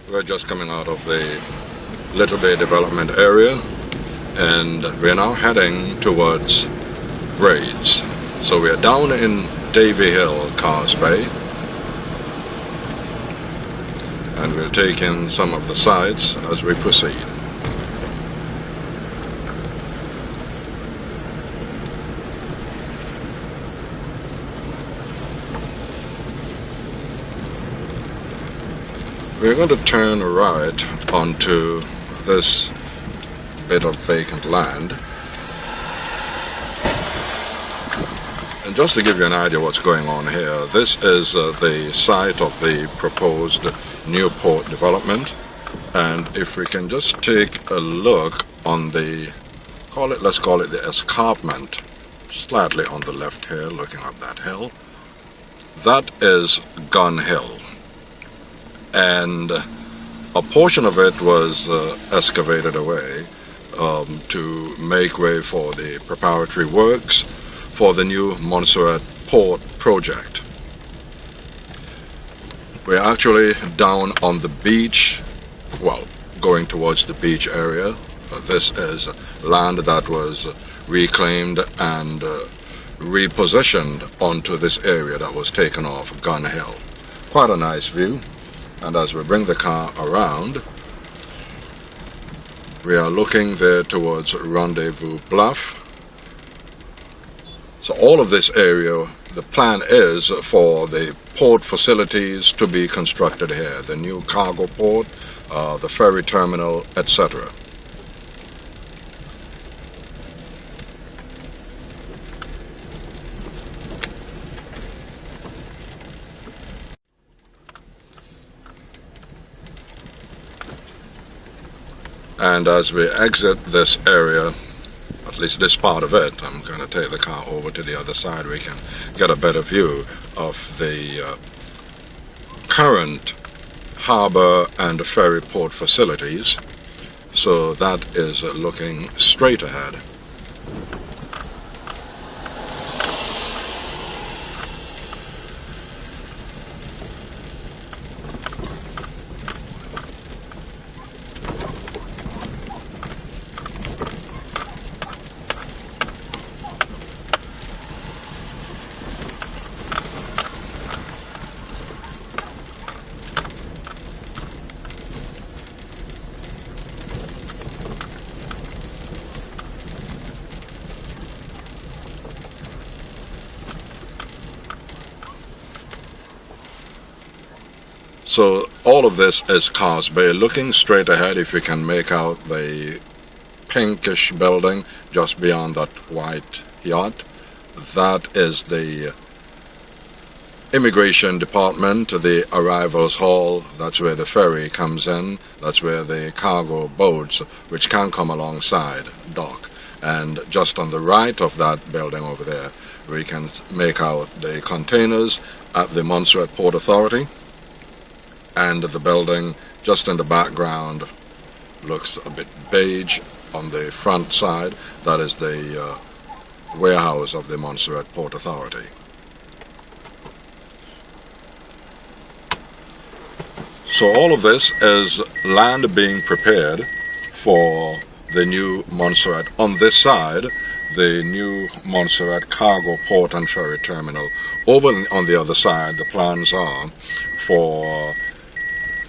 We're just coming out of the Little Bay development area, and we're now heading towards Raids. So we're down in Davy Hill, Cars Bay, and we'll take in some of the sights as we proceed. We're going to turn right onto this bit of vacant land. And just to give you an idea what's going on here, this is the site of the proposed new port development. And if we can just take a look on the, let's call it the escarpment, slightly on the left here, looking up that hill. That is Gun Hill. And a portion of it was excavated away to make way for the preparatory works for the new Montserrat port project. We're actually down on the beach, well, going towards the beach area. This is land that was reclaimed and repositioned onto this area that was taken off Gun Hill. Quite a nice view. And as we bring the car around, we are looking there towards Rendezvous Bluff. So all of this area, the plan is for the port facilities to be constructed here, the new cargo port, the ferry terminal, etc. And as we exit this area, at least this part of it, I'm going to take the car over to the other side. We can get a better view of the current harbor and ferry port facilities. So that is looking straight ahead. So all of this is Cars Bay. Looking straight ahead, if you can make out the pinkish building just beyond that white yacht, that is the Immigration Department, the Arrivals Hall. That's where the ferry comes in. That's where the cargo boats, which can come alongside, dock. And just on the right of that building over there, we can make out the containers at the Montserrat Port Authority. And the building just in the background looks a bit beige on the front side. That is the warehouse of the Montserrat Port Authority. So all of this is land being prepared for the new Montserrat. On this side, the new Montserrat cargo port and ferry terminal. Over on the other side, the plans are for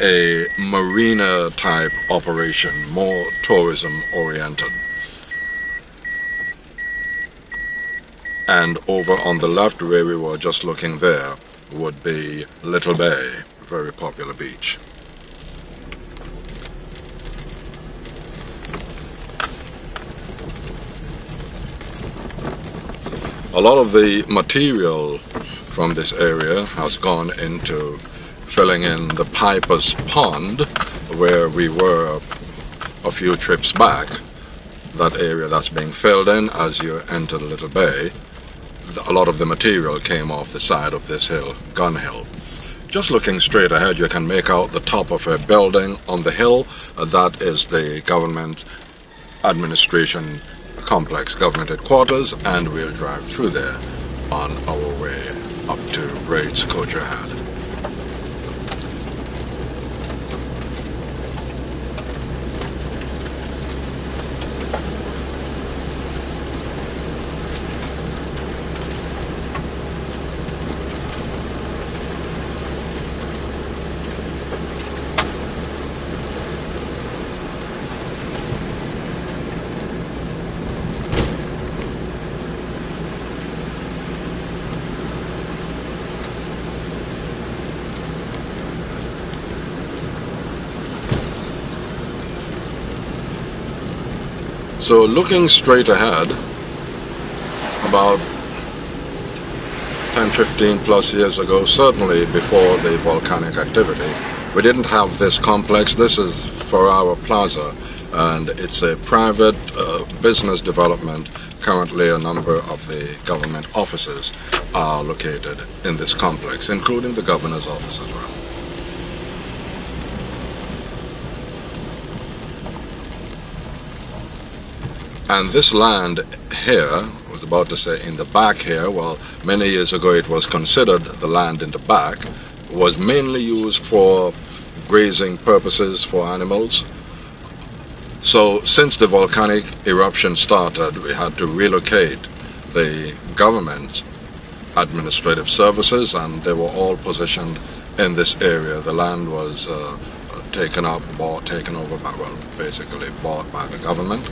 a marina type operation, more tourism oriented. And over on the left, where we were just looking there, would be Little Bay, a very popular beach. A lot of the material from this area has gone into filling in the Piper's Pond, where we were a few trips back. That area that's being filled in as you enter the Little Bay. A lot of the material came off the side of this hill, Gun Hill. Just looking straight ahead, you can make out the top of a building on the hill. That is the government administration complex, government headquarters, and we'll drive through there on our way up to Raids, Cudjoe. So looking straight ahead, about 10, 15 plus years ago, certainly before the volcanic activity, we didn't have this complex. This is Soufriere Plaza, and it's a private business development. Currently a number of the government offices are located in this complex, including the governor's office as well. And this land here, I was about to say in the back here, well, many years ago it was considered the land in the back, was mainly used for grazing purposes for animals. So since the volcanic eruption started, we had to relocate the government administrative services, and they were all positioned in this area. The land was taken over by, well, basically bought by the government.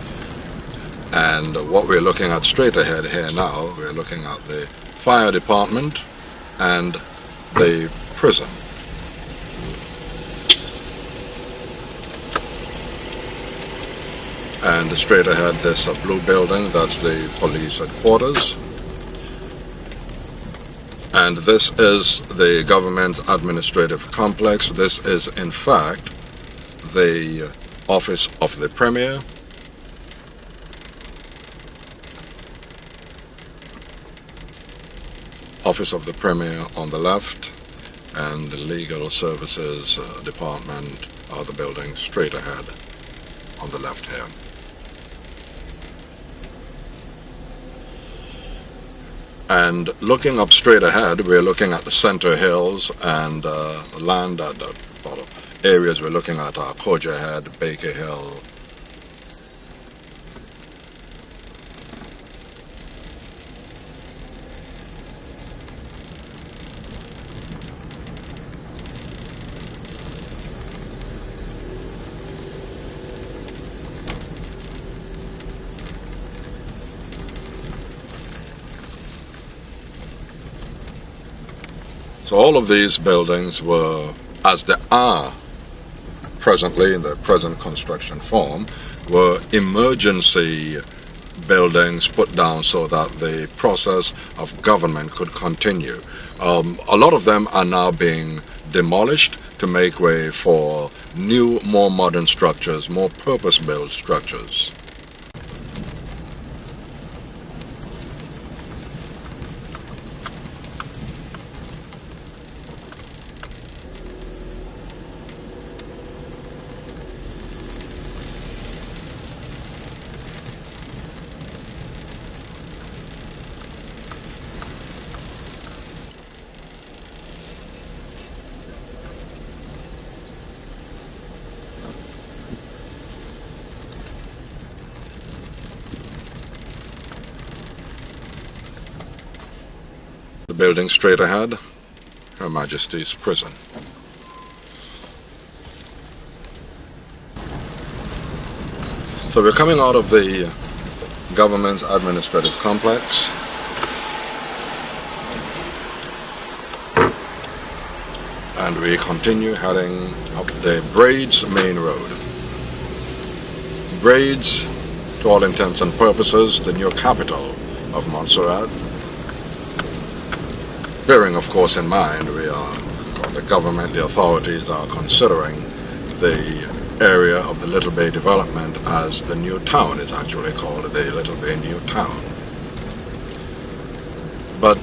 And what we're looking at straight ahead here now, we're looking at the fire department and the prison. And straight ahead there's a blue building, that's the police headquarters. And this is the government administrative complex. This is in fact the office of the Premier. Office of the Premier on the left, and the Legal Services Department are the buildings straight ahead on the left here. And looking up straight ahead, we're looking at the Soufriere Hills and land at the areas we're looking at are Cudjoe Head, Baker Hill, so all of these buildings were, as they are presently in the present construction form, were emergency buildings put down so that the process of government could continue. A lot of them are now being demolished to make way for new, more modern structures, more purpose-built structures. The building straight ahead, Her Majesty's Prison. So we're coming out of the government's administrative complex. And we continue heading up the Braids main road. Braids, to all intents and purposes, the new capital of Montserrat. Bearing, of course, in mind, the government, the authorities are considering the area of the Little Bay development as the new town. It's actually called the Little Bay New Town. But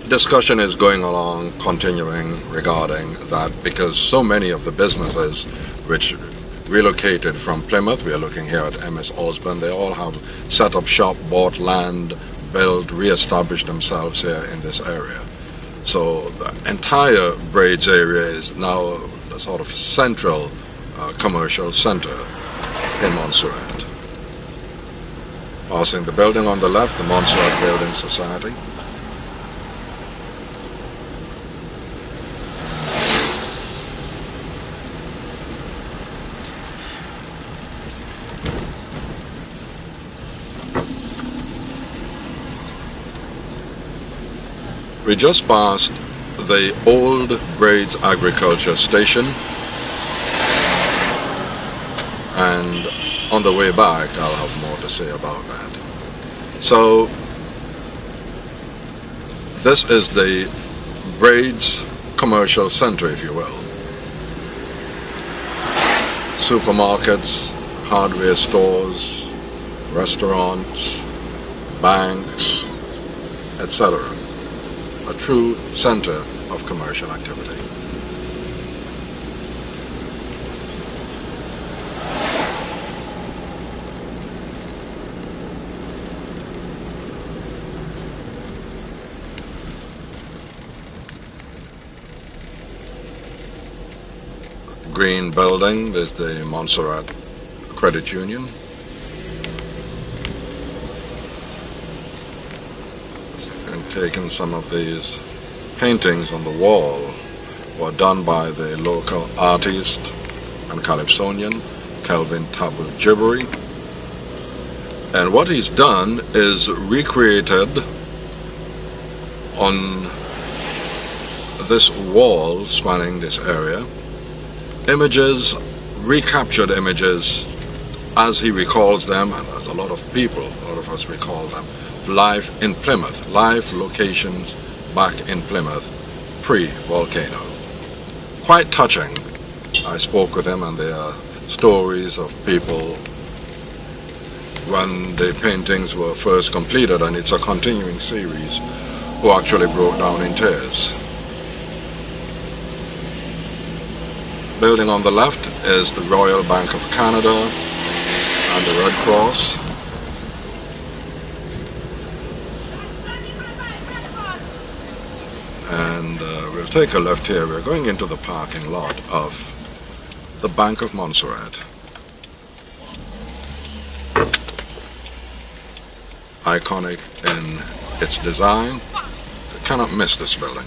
discussion is going along, continuing regarding that, because so many of the businesses which relocated from Plymouth, we are looking here at MS Osborne, they all have set up shop, bought land, built, re-established themselves here in this area. So the entire Braids area is now a sort of central commercial center in Montserrat. Passing the building on the left, the Montserrat Building Society. We just passed the old Braids Agriculture Station, and on the way back, I'll have more to say about that. So, this is the Braids commercial center, if you will. Supermarkets, hardware stores, restaurants, banks, etc. A true center of commercial activity. Green building is the Montserrat Credit Union. And taken some of these paintings on the wall were done by the local artist and calypsonian Kelvin Tabu Jibbery. And what he's done is recreated on this wall spanning this area images, recaptured images as he recalls them, and as a lot of people, a lot of us recall them, live in Plymouth, live locations back in Plymouth, pre-volcano. Quite touching. I spoke with him, and there are stories of people when the paintings were first completed, and it's a continuing series, who actually broke down in tears. Building on the left is the Royal Bank of Canada and the Red Cross. And we'll take a left here. We're going into the parking lot of the Bank of Montserrat. Iconic in its design. You cannot miss this building.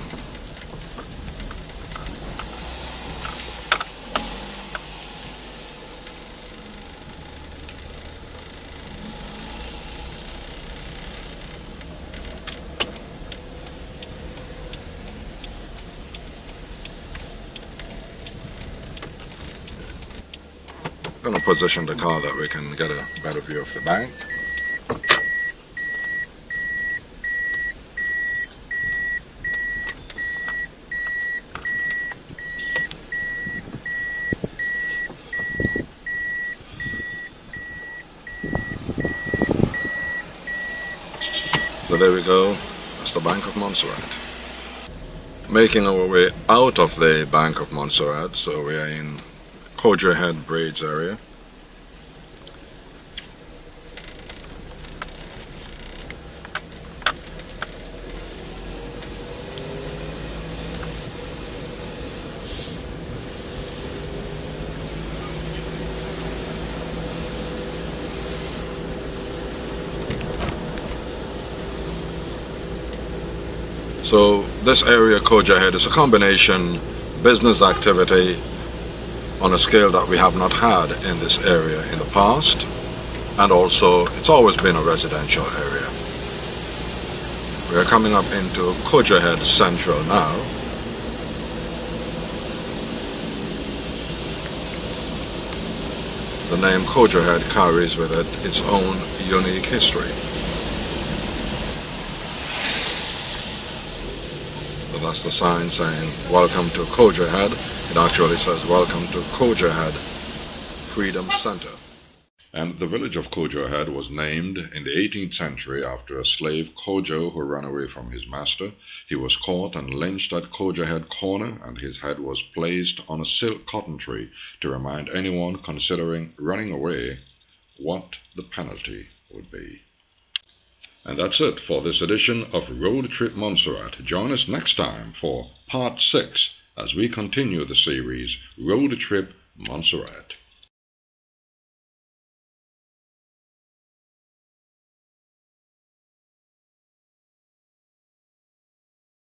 I'm going to position the car that we can get a better view of the bank. So there we go, that's the Bank of Montserrat. Making our way out of the Bank of Montserrat, so we are in Cudjoe Head Braids area. So this area, Cudjoe Head, is a combination business activity on a scale that we have not had in this area in the past, and also it's always been a residential area. We are coming up into Cudjoe Head Central now. The name Cudjoe Head carries with it its own unique history. So that's the sign saying, "Welcome to Cudjoe Head." It actually says, "Welcome to Cudjoe Head Freedom Center." And the village of Cudjoe Head was named in the 18th century after a slave, Cudjoe, who ran away from his master. He was caught and lynched at Cudjoe Head Corner, and his head was placed on a silk cotton tree to remind anyone considering running away what the penalty would be. And that's it for this edition of Road Trip Montserrat. Join us next time for Part 6 as we continue the series Road Trip Montserrat.